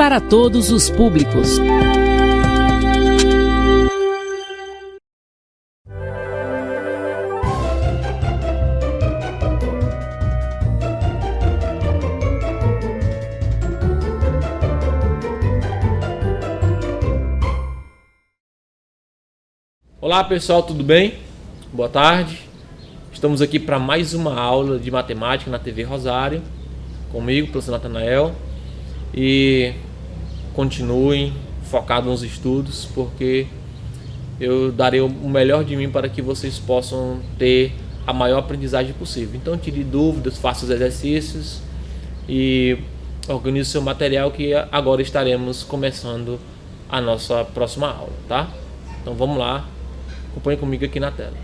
para todos os públicos. Olá pessoal, tudo bem? Boa tarde. Estamos aqui para mais uma aula de matemática na TV Rosário, comigo, professor Natanael, e continuem focados nos estudos, porque eu darei o melhor de mim para que vocês possam ter a maior aprendizagem possível. Então tire dúvidas, faça os exercícios e organize o seu material, que agora estaremos começando a nossa próxima aula, tá? Então vamos lá, acompanhe comigo aqui na tela.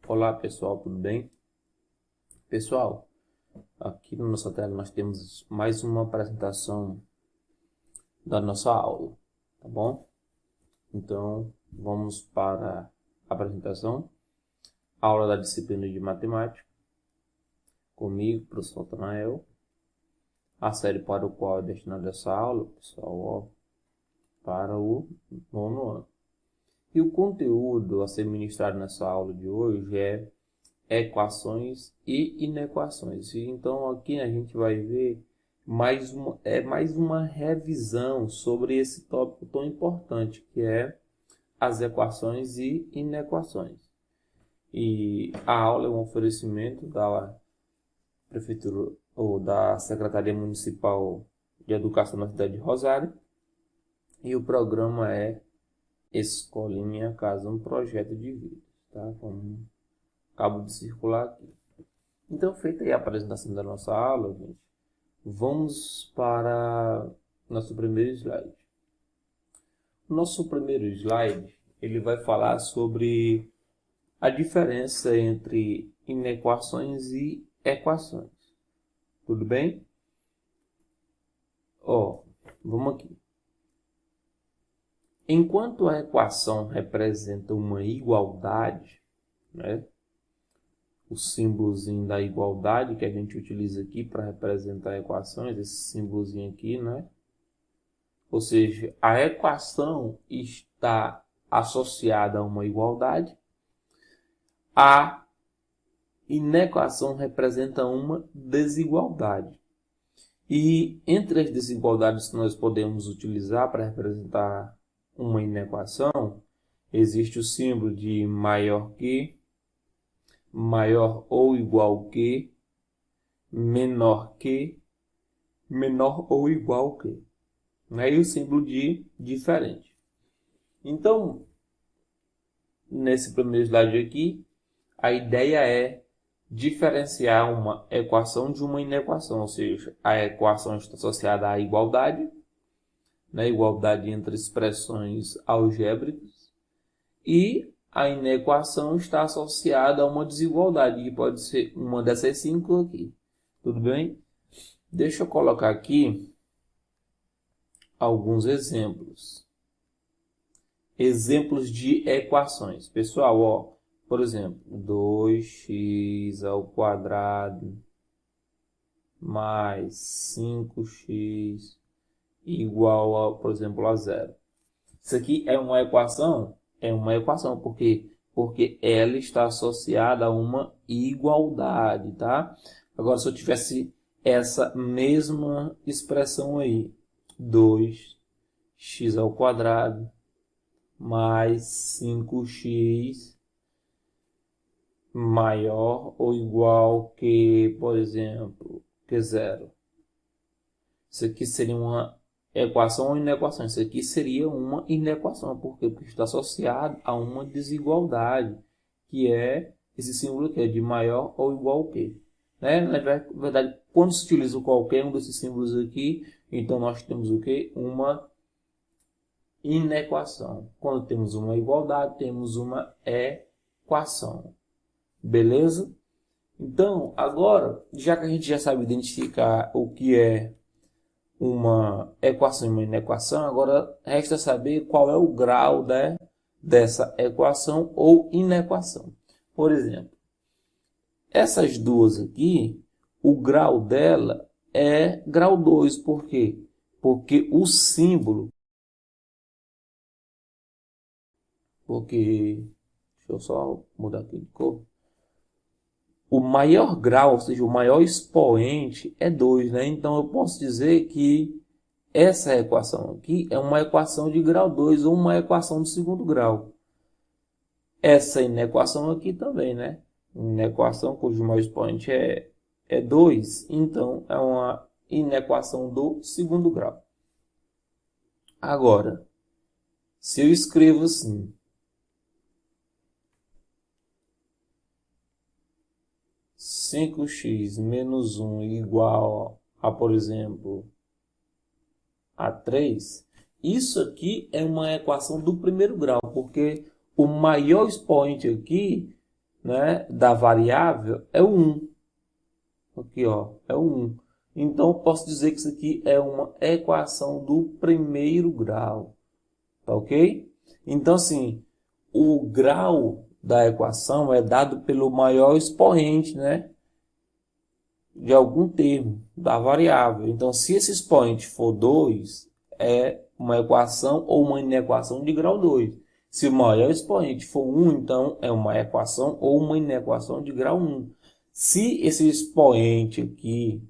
Olá pessoal, tudo bem? Pessoal, aqui na nossa tela nós temos mais uma apresentação da nossa aula, tá bom? Então vamos para a apresentação. Aula da disciplina de matemática, comigo, professor Natanael. A série para o qual é destinada essa aula, pessoal, para o 9º ano. E o conteúdo a ser ministrado nessa aula de hoje é equações e inequações. E então aqui a gente vai ver mais uma revisão sobre esse tópico tão importante, que é as equações e inequações. E a aula é um oferecimento da Prefeitura ou da Secretaria Municipal de Educação da cidade de Rosário. E o programa é Escolinha Casa, um projeto de vida, tá? Como acabo de circular aqui. Então, feita aí a apresentação da nossa aula, gente, vamos para nosso primeiro slide. O nosso primeiro slide, ele vai falar sobre a diferença entre inequações e equações. Tudo bem? Vamos aqui. Enquanto a equação representa uma igualdade, né? O símbolozinho da igualdade que a gente utiliza aqui para representar equações, esse símbolozinho aqui, né? Ou seja, a equação está associada a uma igualdade. A inequação representa uma desigualdade. E entre as desigualdades que nós podemos utilizar para representar uma inequação, existe o símbolo de maior que, maior ou igual que, menor ou igual que. E o símbolo de diferente. Então, nesse primeiro slide aqui, a ideia é diferenciar uma equação de uma inequação, ou seja, a equação está associada à igualdade, né, igualdade entre expressões algébricas, e a inequação está associada a uma desigualdade, que pode ser uma dessas 5 aqui. Tudo bem? Deixa eu colocar aqui alguns exemplos. Exemplos de equações. Pessoal, por exemplo, 2x ao quadrado mais 5x igual, por exemplo, a 0. Isso aqui é uma equação? É uma equação, porque ela está associada a uma igualdade, tá? Agora, se eu tivesse essa mesma expressão aí, 2x ao quadrado mais 5x maior ou igual que, por exemplo, que 0. Isso aqui seria uma equação ou inequação? Isso aqui seria uma inequação, porque está associado a uma desigualdade, que é esse símbolo aqui, de maior ou igual que. Né? Na verdade, quando se utiliza qualquer um desses símbolos aqui, então nós temos o quê? Uma inequação. Quando temos uma igualdade, temos uma equação. Beleza? Então, agora, já que a gente já sabe identificar o que é uma equação e uma inequação, agora resta saber qual é o grau dessa equação ou inequação. Por exemplo, essas duas aqui, o grau dela é grau 2. Por quê? Porque o símbolo... Deixa eu só mudar aqui de cor. O maior grau, ou seja, o maior expoente é 2, né? Então, eu posso dizer que essa equação aqui é uma equação de grau 2 ou uma equação de segundo grau. Essa inequação aqui também, né? Inequação cujo maior expoente é 2, então é uma inequação do segundo grau. Agora, se eu escrevo assim, 5x menos 1 igual a, por exemplo, a 3, isso aqui é uma equação do primeiro grau, porque o maior expoente aqui, né, da variável é o 1. Aqui, ó, é o 1. Então, eu posso dizer que isso aqui é uma equação do primeiro grau. Tá ok? Então, assim, o grau da equação é dado pelo maior expoente, né, de algum termo da variável. Então, se esse expoente for 2, é uma equação ou uma inequação de grau 2. Se o maior expoente for 1, então é uma equação ou uma inequação de grau 1. Se esse expoente aqui,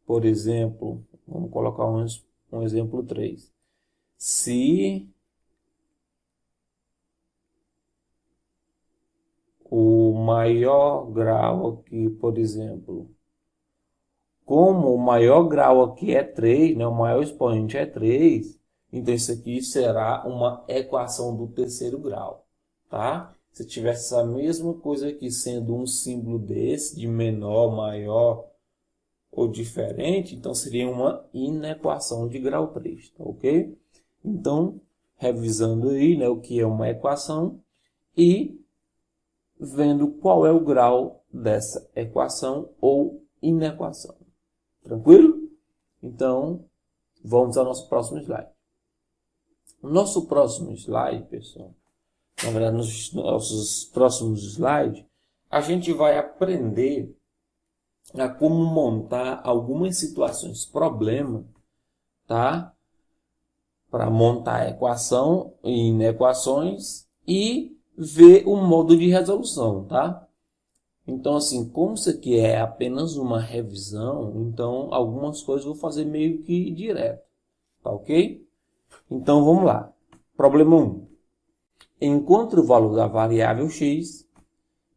por exemplo, vamos colocar um exemplo 3. Se o maior grau aqui, por exemplo, como o maior grau aqui é 3, né, o maior expoente é 3, então isso aqui será uma equação do terceiro grau, tá? Se tivesse a mesma coisa aqui, sendo um símbolo desse, de menor, maior ou diferente, então seria uma inequação de grau 3, tá ok? Então, revisando aí, né, o que é uma equação e vendo qual é o grau dessa equação ou inequação. Tranquilo? Então, vamos ao nosso próximo slide. O nosso próximo slide, pessoal, na verdade, nos nossos próximos slides, a gente vai aprender a como montar algumas situações problema, tá? Para montar a equação e inequações e ver o modo de resolução, tá? Então, assim, como isso aqui é apenas uma revisão, então algumas coisas eu vou fazer meio que direto, tá ok? Então, vamos lá. Problema 1. Encontre o valor da variável x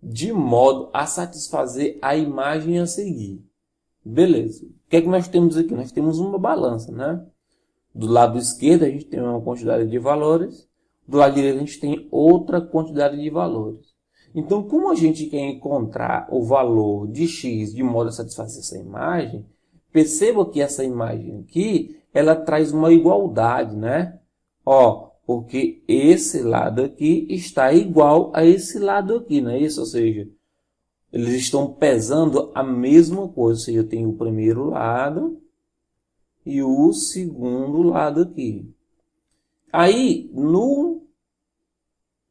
de modo a satisfazer a imagem a seguir. Beleza. O que é que nós temos aqui? Nós temos uma balança, né? Do lado esquerdo a gente tem uma quantidade de valores, do lado direito a gente tem outra quantidade de valores. Então, como a gente quer encontrar o valor de x de modo a satisfazer essa imagem, perceba que essa imagem aqui, ela traz uma igualdade, né? Ó, porque esse lado aqui está igual a esse lado aqui, não é isso? Ou seja, eles estão pesando a mesma coisa. Ou seja, eu tenho o primeiro lado e o segundo lado aqui. Aí, no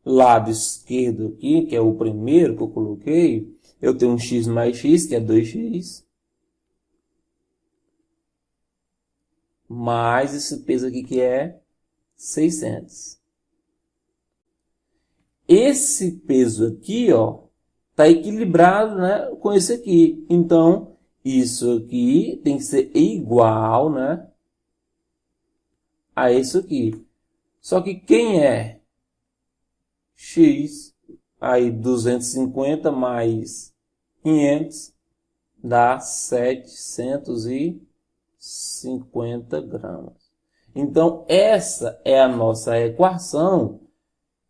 lado esquerdo aqui, que é o primeiro que eu coloquei, eu tenho um x mais x, que é 2x. Mais esse peso aqui, que é 600. Esse peso aqui, ó, está equilibrado, né, com esse aqui. Então, isso aqui tem que ser igual, né, a isso aqui. Só que quem é x, aí 250 mais 500 dá 750 gramas. Então, essa é a nossa equação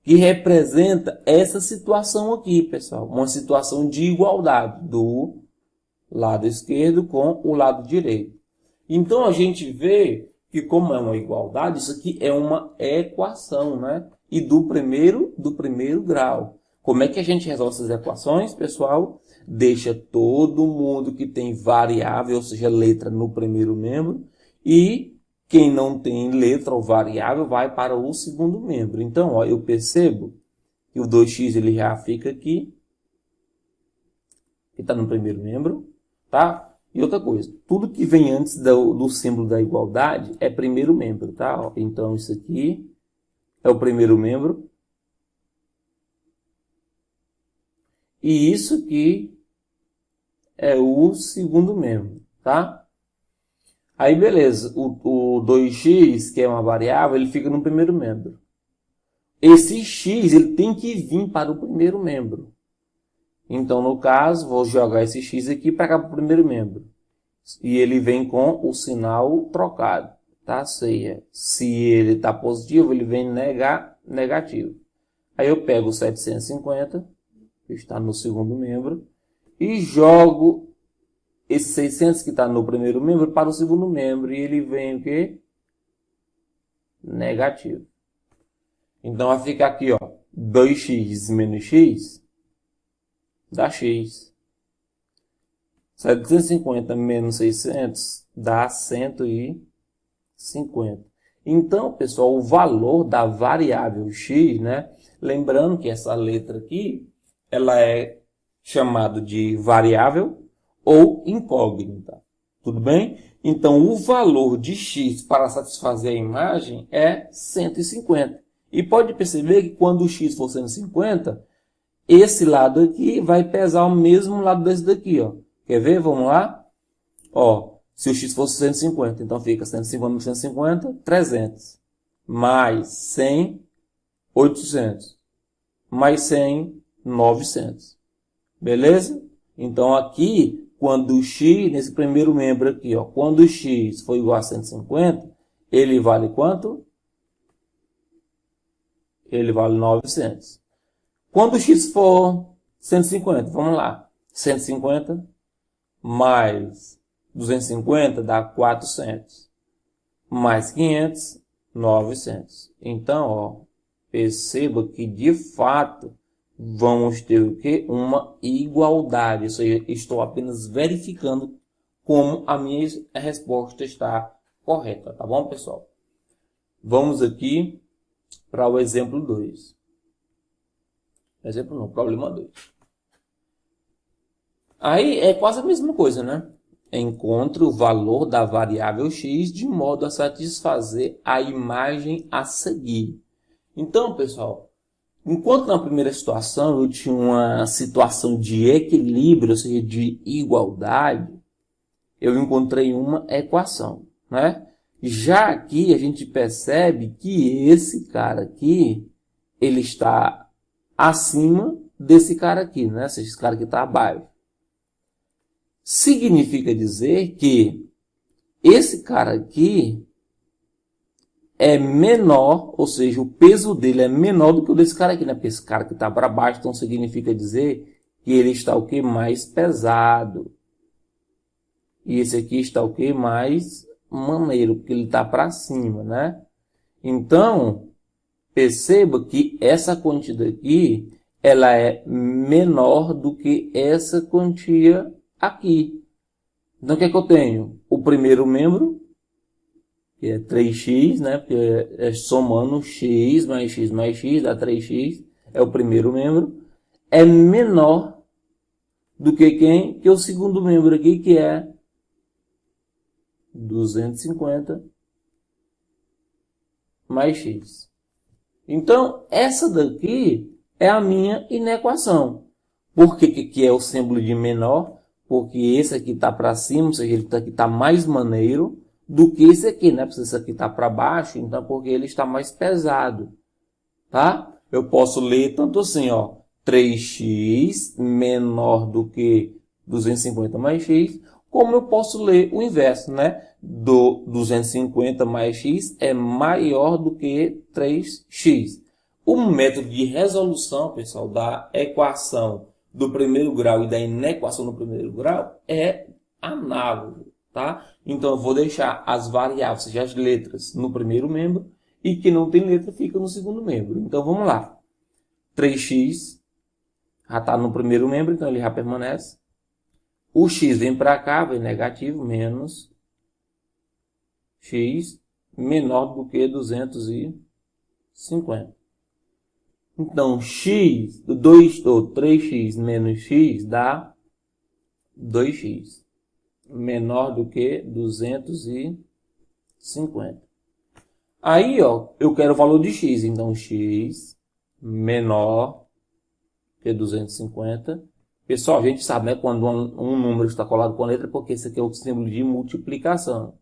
que representa essa situação aqui, pessoal. Uma situação de igualdade do lado esquerdo com o lado direito. Então, a gente vê que, como é uma igualdade, isso aqui é uma equação, né? E do primeiro grau. Como é que a gente resolve essas equações, pessoal? Deixa todo mundo que tem variável, ou seja, letra no primeiro membro, E quem não tem letra ou variável vai para o segundo membro. Então, ó, eu percebo que o 2x ele já fica aqui, que está no primeiro membro, tá? E outra coisa, tudo que vem antes do símbolo da igualdade é primeiro membro, tá? Ó, então, isso aqui é o primeiro membro. E isso aqui é o segundo membro, tá? Aí, beleza, o 2x, que é uma variável, ele fica no primeiro membro. Esse x, ele tem que vir para o primeiro membro. Então, no caso, vou jogar esse x aqui para cá para o primeiro membro. E ele vem com o sinal trocado, tá? Se ele está positivo, ele vem negativo. Aí eu pego o 750, que está no segundo membro, e jogo esse 600 que está no primeiro membro para o segundo membro. E ele vem o quê? Negativo. Então vai ficar aqui, ó, 2x menos x dá x. 750 menos 600 dá 150. Então, pessoal, o valor da variável x, né? Lembrando que essa letra aqui, ela é chamada de variável ou incógnita. Tudo bem? Então, o valor de x para satisfazer a imagem é 150. E pode perceber que quando o x for 150, esse lado aqui vai pesar o mesmo lado desse daqui, ó. Quer ver? Vamos lá? Ó, se o x fosse 150, então fica 150 menos 150, 300. Mais 100, 800. Mais 100, 900. Beleza? Então, aqui, quando o x, nesse primeiro membro aqui, ó, quando o x for igual a 150, ele vale quanto? Ele vale 900. Quando o x for 150, vamos lá. 150 mais 250 dá 400. Mais 500, 900. Então, ó, perceba que de fato vamos ter o quê? Uma igualdade. Isso aí, estou apenas verificando como a minha resposta está correta. Tá bom, pessoal? Vamos aqui para o exemplo 2. Exemplo não, problema 2. Aí é quase a mesma coisa, né? Encontre o valor da variável x de modo a satisfazer a imagem a seguir. Então, pessoal, enquanto na primeira situação eu tinha uma situação de equilíbrio, ou seja, de igualdade, eu encontrei uma equação, né? Já aqui a gente percebe que esse cara aqui, ele está acima desse cara aqui, né? Ou seja, esse cara aqui está abaixo. Significa dizer que esse cara aqui é menor, ou seja, o peso dele é menor do que o desse cara aqui, né? Porque esse cara que está para baixo, então significa dizer que ele está o quê? Mais pesado. E esse aqui está o quê? Mais maneiro, porque ele está para cima, né? Então, perceba que essa quantia aqui, ela é menor do que essa quantia aqui. Então, o que é que eu tenho? O primeiro membro, que é 3x, né? Porque é somando x mais x mais x, dá 3x. É o primeiro membro. É menor do que quem? Que o segundo membro aqui, que é 250 mais x. Então, essa daqui é a minha inequação. Por que é o símbolo de menor? Porque esse aqui está para cima, ou seja, ele aqui está mais maneiro do que esse aqui, né? Porque esse aqui está para baixo, então porque ele está mais pesado, tá? Eu posso ler tanto assim, ó, 3x menor do que 250 mais x, como eu posso ler o inverso, né? Do 250 mais x é maior do que 3x. O método de resolução, pessoal, da equação do primeiro grau e da inequação do primeiro grau é análogo, tá? Então, eu vou deixar as variáveis, ou seja, as letras, no primeiro membro e que não tem letra fica no segundo membro. Então, vamos lá. 3x já está no primeiro membro, então ele já permanece. O x vem para cá, vem negativo, menos x menor do que 250. Então, x, 2 ou 3x menos x dá 2x, menor do que 250. Aí, ó, eu quero o valor de x, então x menor que 250. Pessoal, a gente sabe, né, quando um número está colado com a letra, porque esse aqui é o símbolo de multiplicação.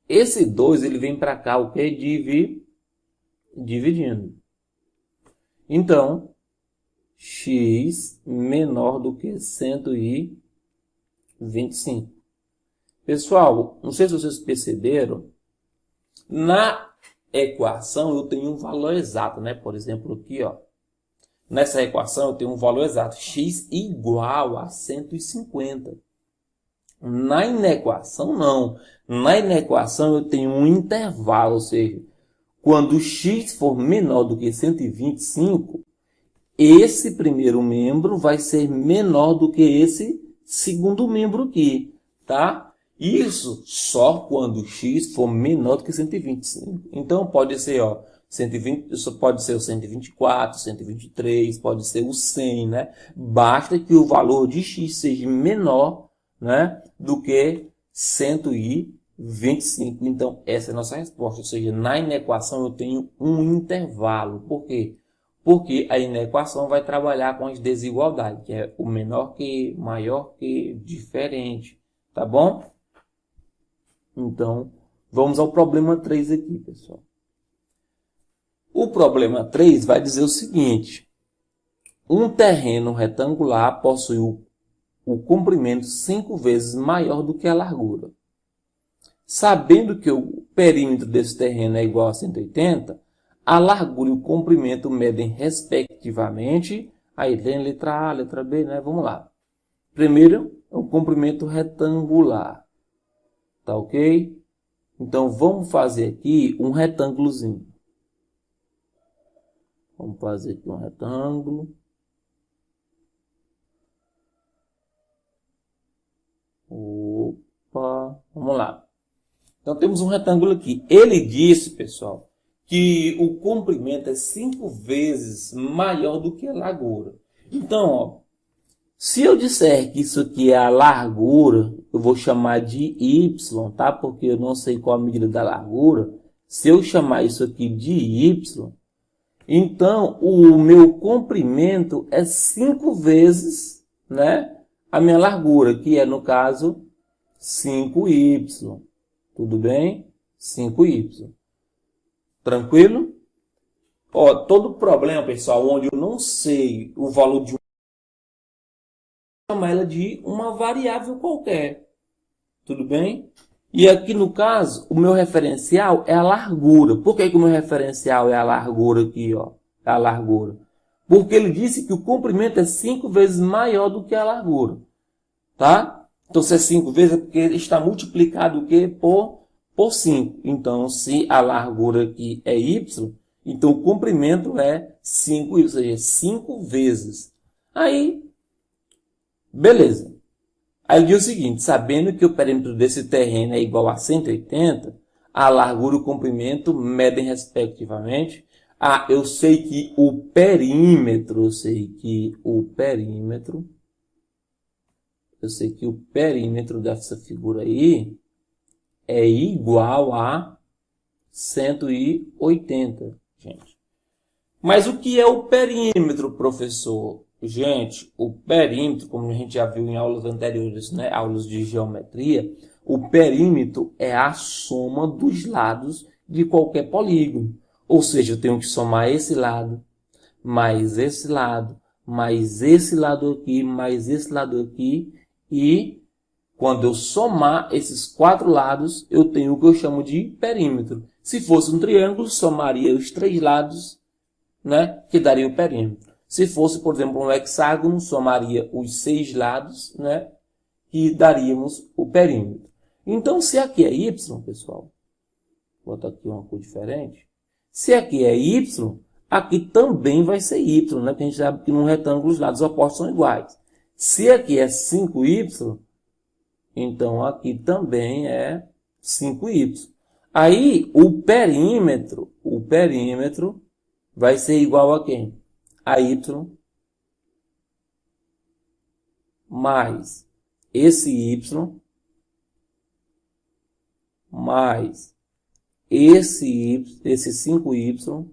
Esse 2, ele vem para cá, o que? Dividindo. Então, x menor do que 125. Pessoal, não sei se vocês perceberam, na equação eu tenho um valor exato, né? Por exemplo, aqui, ó. Nessa equação eu tenho um valor exato, x igual a 150. Na inequação, não. Na inequação eu tenho um intervalo, ou seja, quando x for menor do que 125, esse primeiro membro vai ser menor do que esse segundo membro aqui, tá? Isso só quando x for menor do que 125. Então pode ser, ó, 120, isso pode ser o 124, 123, pode ser o 100, né? Basta que o valor de x seja menor, né, do que 125. Então, essa é a nossa resposta. Ou seja, na inequação eu tenho um intervalo. Por quê? Porque a inequação vai trabalhar com as desigualdades, que é o menor que, maior que, diferente. Tá bom? Então, vamos ao problema 3 aqui, pessoal. O problema 3 vai dizer o seguinte. Um terreno retangular possui o comprimento 5 vezes maior do que a largura. Sabendo que o perímetro desse terreno é igual a 180, a largura e o comprimento medem respectivamente. Aí tem a letra A, letra B, né? Vamos lá. Primeiro, o comprimento retangular. Tá ok? Então, vamos fazer aqui um retângulozinho. Vamos fazer aqui um retângulo. Opa, vamos lá. Então, temos um retângulo aqui. Ele disse, pessoal, que o comprimento é 5 vezes maior do que a largura. Então, ó, se eu disser que isso aqui é a largura, eu vou chamar de y, tá? Porque eu não sei qual a medida da largura. Se eu chamar isso aqui de y, então o meu comprimento é 5 vezes, né, a minha largura, que é, no caso, 5y. Tudo bem? 5y. Tranquilo? Ó, todo problema, pessoal, onde eu não sei o valor de chama ela de uma variável qualquer. Tudo bem? E aqui no caso, o meu referencial é a largura. Por que o meu referencial é a largura aqui, ó? É a largura. Porque ele disse que o comprimento é 5 vezes maior do que a largura. Tá? Então, se é 5 vezes, é porque está multiplicado o quê? Por 5. Então, se a largura aqui é y, então o comprimento é 5y, ou seja, 5 vezes. Aí, beleza. Aí ele diz o seguinte, sabendo que o perímetro desse terreno é igual a 180, a largura e o comprimento medem respectivamente. Ah, eu sei que o perímetro dessa figura aí é igual a 180, gente. Mas o que é o perímetro, professor? Gente, o perímetro, como a gente já viu em aulas anteriores, né, aulas de geometria, o perímetro é a soma dos lados de qualquer polígono. Ou seja, eu tenho que somar esse lado, mais esse lado, mais esse lado aqui, mais esse lado aqui. E quando eu somar esses 4 lados, eu tenho o que eu chamo de perímetro. Se fosse um triângulo, somaria os 3 lados, né, que daria o perímetro. Se fosse, por exemplo, um hexágono, somaria os 6 lados, né, e daríamos o perímetro. Então, se aqui é y, pessoal, vou botar aqui uma cor diferente. Se aqui é y, aqui também vai ser y, né, porque a gente sabe que num retângulo os lados opostos são iguais. Se aqui é 5y, então aqui também é 5y. Aí, o perímetro vai ser igual a quem? A y mais esse y mais esse 5y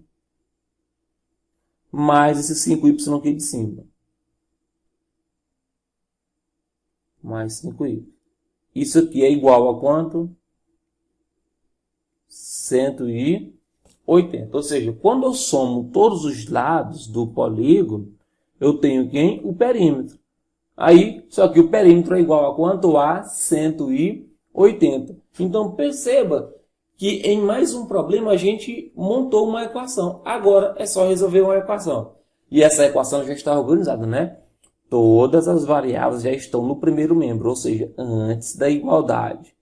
mais esse 5y aqui de cima. Mais 5y. Isso aqui é igual a quanto? 180. Ou seja, quando eu somo todos os lados do polígono, eu tenho quem? O perímetro. Aí, só que o perímetro é igual a quanto? A 180. Então, perceba que em mais um problema a gente montou uma equação. Agora é só resolver uma equação. E essa equação já está organizada, né? Todas as variáveis já estão no primeiro membro, ou seja, antes da igualdade.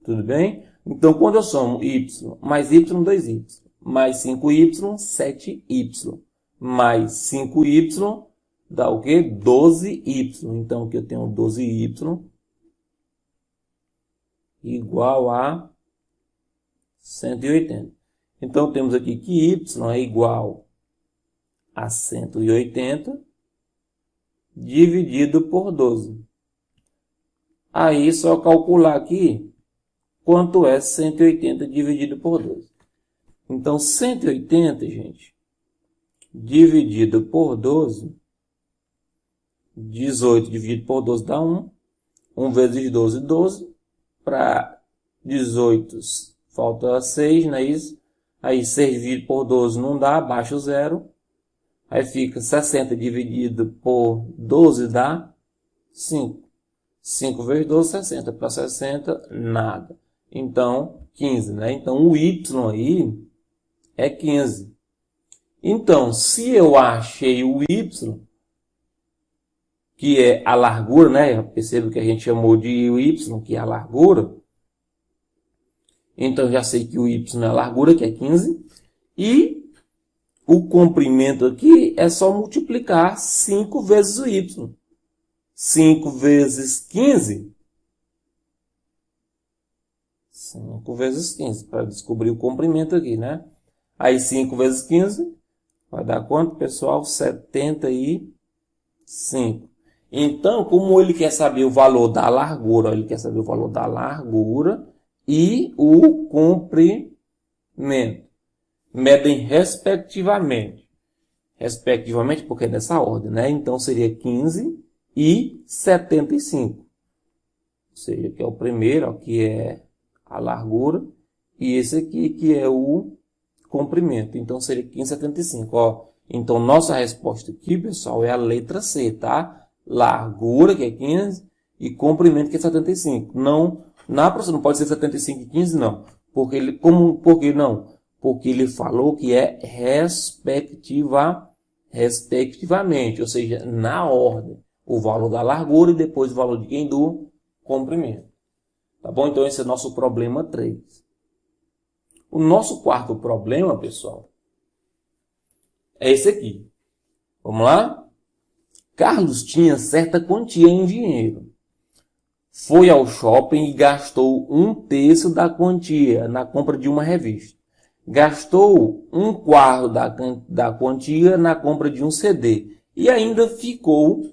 Tudo bem? Então, quando eu somo y mais y, 2y, mais 5y, 7y, mais 5y, dá o quê? 12y. Então, aqui eu tenho 12y igual a 180. Então, temos aqui que y é igual a 180 dividido por 12. Aí, só calcular aqui quanto é 180 dividido por 12. Então, 180, gente, dividido por 12, 18 dividido por 12 dá 1. 1 vezes 12, 12. Para 18, falta 6, não é isso? Aí 6 dividido por 12 não dá, baixa o 0. Aí fica 60 dividido por 12 dá 5. 5 vezes 12, 60. Para 60, nada. Então, 15, né? Então, o y aí é 15. Então, se eu achei o y, que é a largura, né? Perceba que a gente chamou de y, que é a largura. Então, já sei que o y é a largura, que é 15. E o comprimento aqui é só multiplicar 5 vezes o y. 5 vezes 15. 5 vezes 15, para descobrir o comprimento aqui, né? Aí 5 vezes 15 vai dar quanto, pessoal? 75. Então, como ele quer saber o valor da largura, ele quer saber o valor da largura e o comprimento. Medem respectivamente. Respectivamente, porque é nessa ordem, né? Então, seria 15 e 75. Ou seja, que é o primeiro, ó, que é a largura, e esse aqui que é o comprimento. Então, seria 15 e 75. Ó. Então, nossa resposta aqui, pessoal, é a letra C, tá? Largura, que é 15, e comprimento, que é 75. Não, não pode ser 75 e 15, não. Por que não? Porque ele falou que é respectivamente, ou seja, na ordem. O valor da largura e depois o valor de quem? Do comprimento. Tá bom? Então, esse é o nosso problema 3. O nosso quarto problema, pessoal, é esse aqui. Vamos lá? Carlos tinha certa quantia em dinheiro. Foi ao shopping e gastou 1/3 da quantia na compra de uma revista. Gastou 1/4 da quantia na compra de um CD. E ainda ficou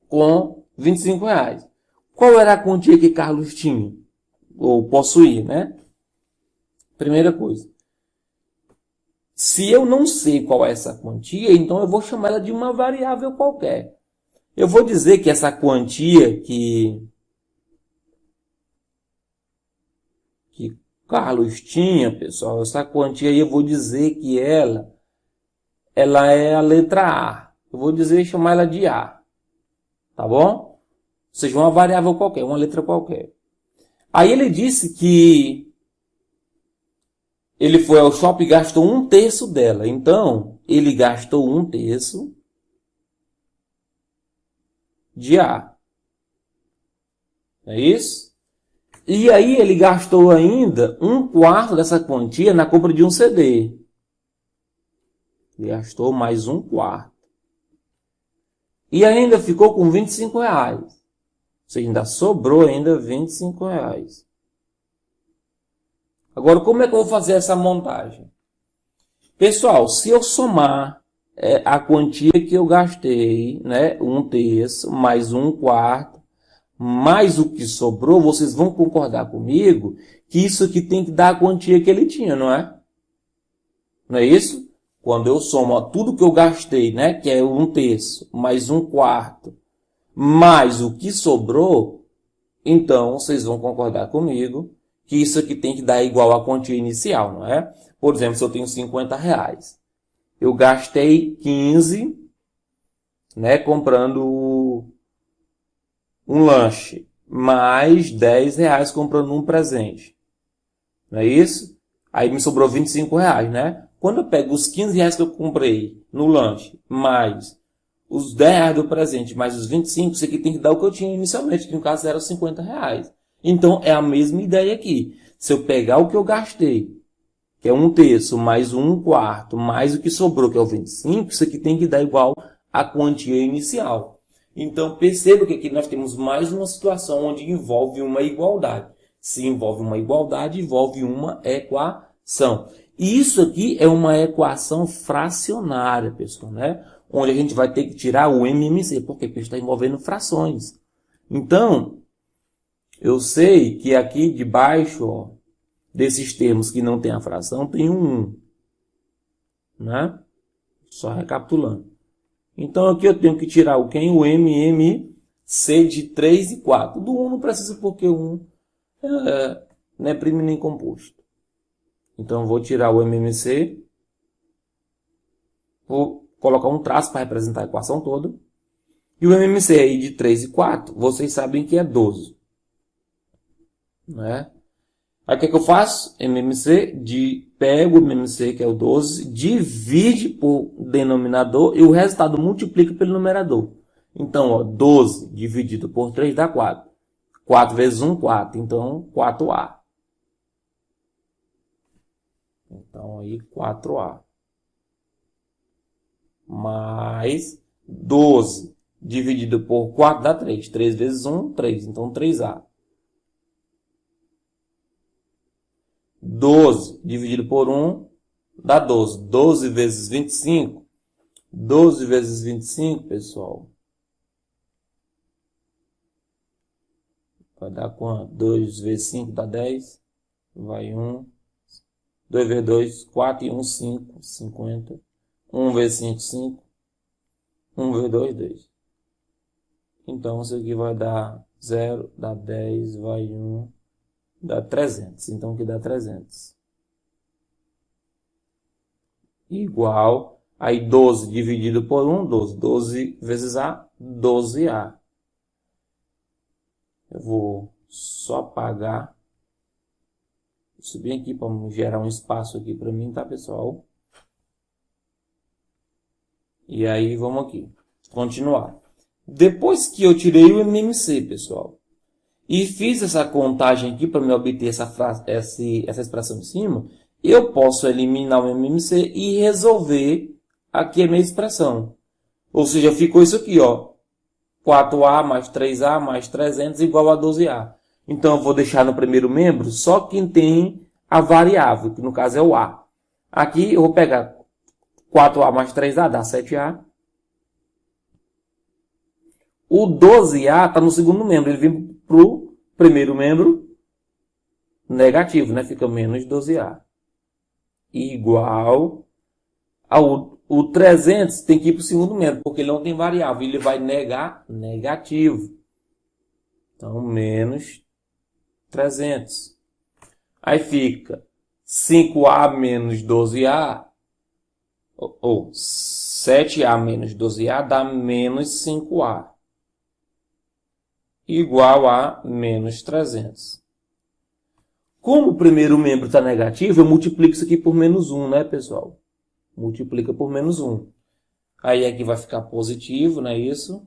com R$ 25. Qual era a quantia que Carlos tinha? Ou possuía, né? Primeira coisa. Se eu não sei qual é essa quantia, então eu vou chamar ela de uma variável qualquer. Eu vou dizer que essa quantia que Carlos tinha, pessoal, essa quantia aí eu vou dizer que ela é a letra A. Eu vou chamar ela de A. Tá bom? Ou seja, uma variável qualquer, uma letra qualquer. Aí ele disse que ele foi ao shopping e gastou 1/3 dela. Então, ele gastou 1/3 de A. É isso? E aí ele gastou ainda 1/4 dessa quantia na compra de um CD. Ele gastou mais 1/4. E ainda ficou com R$ 25. Ou seja, ainda sobrou ainda R$ 25. Agora, como é que eu vou fazer essa montagem? Pessoal, se eu somar a quantia que eu gastei, né, 1/3, mais 1/4, mais o que sobrou, vocês vão concordar comigo que isso aqui tem que dar a quantia que ele tinha, não é? Não é isso? Quando eu somo ó, tudo que eu gastei, né, que é 1/3, mais 1/4, mais o que sobrou, então vocês vão concordar comigo que isso aqui tem que dar igual à quantia inicial, não é? Por exemplo, se eu tenho R$50, eu gastei 15, né, comprando um lanche, mais R$10 comprando um presente. Não é isso? Aí me sobrou R$25, né? Quando eu pego os R$15 que eu comprei no lanche, mais os R$10 do presente, mais os 25, isso aqui tem que dar o que eu tinha inicialmente, que no caso era os R$50. Então, é a mesma ideia aqui. Se eu pegar o que eu gastei, que é 1/3, mais 1/4, mais o que sobrou, que é o 25, isso aqui tem que dar igual à quantia inicial. Então, perceba que aqui nós temos mais uma situação onde envolve uma igualdade. Se envolve uma igualdade, envolve uma equação. E isso aqui é uma equação fracionária, pessoal, né? Onde a gente vai ter que tirar o MMC, porque está envolvendo frações. Então, eu sei que aqui debaixo, ó, desses termos que não tem a fração, tem um 1. Né? Só recapitulando. Então, aqui eu tenho que tirar o quem? O MMC de 3 e 4. Do 1 não precisa porque o 1 não é primo nem composto. Então, eu vou tirar o MMC. Vou colocar um traço para representar a equação toda. E o MMC aí de 3 e 4, vocês sabem que é 12. Né? Aí o que eu faço? Pego o MMC, que é o 12, divide por denominador e o resultado multiplica pelo numerador. Então, ó, 12 dividido por 3 dá 4. 4 vezes 1, 4. Então, 4A. Então, aí 4A. Mais 12 dividido por 4 dá 3. 3 vezes 1, 3. Então, 3A. 12 dividido por 1 dá 12. 12 vezes 25. 12 vezes 25, pessoal. Vai dar quanto? 2 vezes 5 dá 10. Vai 1. 2 vezes 2, 4 e 1, 5. 50. 1 vezes 5, 5. 1 vezes 2, 2. Então, isso aqui vai dar 0, dá 10, vai 1. Dá 300. Então, aqui dá 300. Igual. Aí, 12 dividido por 1, 12. 12 vezes A, 12A. Eu vou só apagar. Vou subir aqui para gerar um espaço aqui para mim, tá, pessoal? E aí, vamos aqui. Continuar. Depois que eu tirei o MMC, pessoal, e fiz essa contagem aqui para me obter essa expressão em cima, eu posso eliminar o MMC e resolver aqui a minha expressão. Ou seja, ficou isso aqui, ó. 4A mais 3A mais 300 igual a 12A. Então, eu vou deixar no primeiro membro só quem tem a variável, que no caso é o A. Aqui eu vou pegar 4A mais 3A, dá 7A. O 12A está no segundo membro, ele vem para o primeiro membro negativo, né? Fica menos 12A. Igual ao o 300 tem que ir para o segundo membro, porque ele não tem variável, ele vai negar negativo. Então, menos 300. Aí fica 5A menos 12A, ou 7A menos 12A dá menos 5A. Igual a menos 300. Como o primeiro membro está negativo, eu multiplico isso aqui por menos 1, né, pessoal? Multiplica por menos 1. Aí aqui vai ficar positivo, não é isso?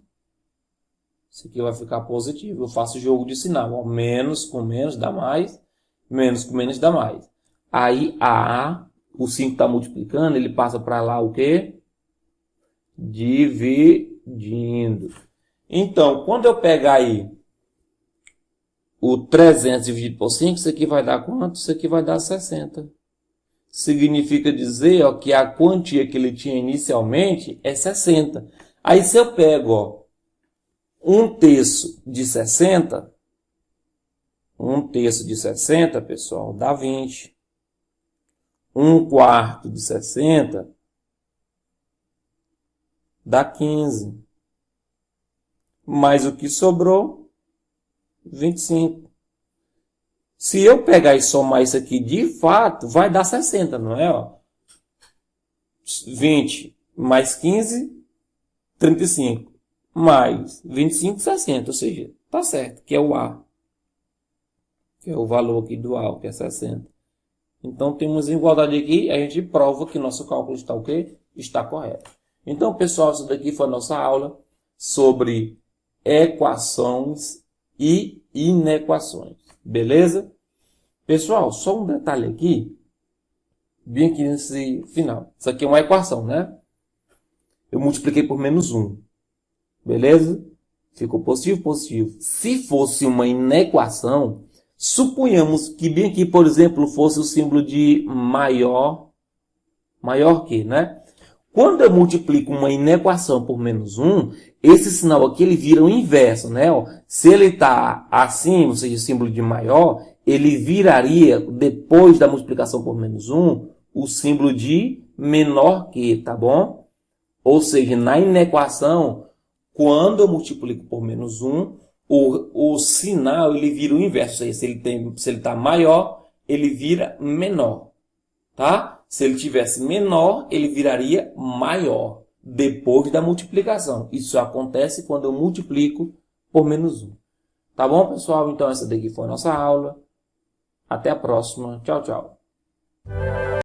Isso aqui vai ficar positivo. Eu faço jogo de sinal. Ó. Menos com menos dá mais. Menos com menos dá mais. Aí o 5 está multiplicando, ele passa para lá o quê? Dividindo. Então, quando eu pegar aí o 300 dividido por 5, isso aqui vai dar quanto? Isso aqui vai dar 60. Significa dizer, ó, que a quantia que ele tinha inicialmente é 60. Aí se eu pego, ó, 1/3 de 60, 1/3 de 60, pessoal, dá 20. 1/4 de 60 dá 15. Mais o que sobrou, 25. Se eu pegar e somar isso aqui de fato, vai dar 60, não é? Ó? 20 mais 15, 35. Mais 25, 60. Ou seja, tá certo, que é o A. Que é o valor aqui do A, que é 60. Então, temos igualdade aqui, a gente prova que nosso cálculo está o quê? Está correto. Então, pessoal, isso daqui foi a nossa aula sobre equações e inequações. Beleza? Pessoal, só um detalhe aqui, bem aqui nesse final. Isso aqui é uma equação, né? Eu multipliquei por menos 1. Beleza? Ficou positivo, positivo. Se fosse uma inequação, suponhamos que bem aqui, por exemplo, fosse o símbolo de maior que, né? Quando eu multiplico uma inequação por menos 1, esse sinal aqui ele vira o inverso, né? Se ele está assim, ou seja, símbolo de maior, ele viraria, depois da multiplicação por menos 1, o símbolo de menor que, tá bom? Ou seja, na inequação, quando eu multiplico por menos 1, o sinal ele vira o inverso. Ou seja, se ele está maior, ele vira menor, tá? Se ele tivesse menor, ele viraria maior, depois da multiplicação. Isso acontece quando eu multiplico por menos 1. Tá bom, pessoal? Então, essa daqui foi a nossa aula. Até a próxima. Tchau, tchau.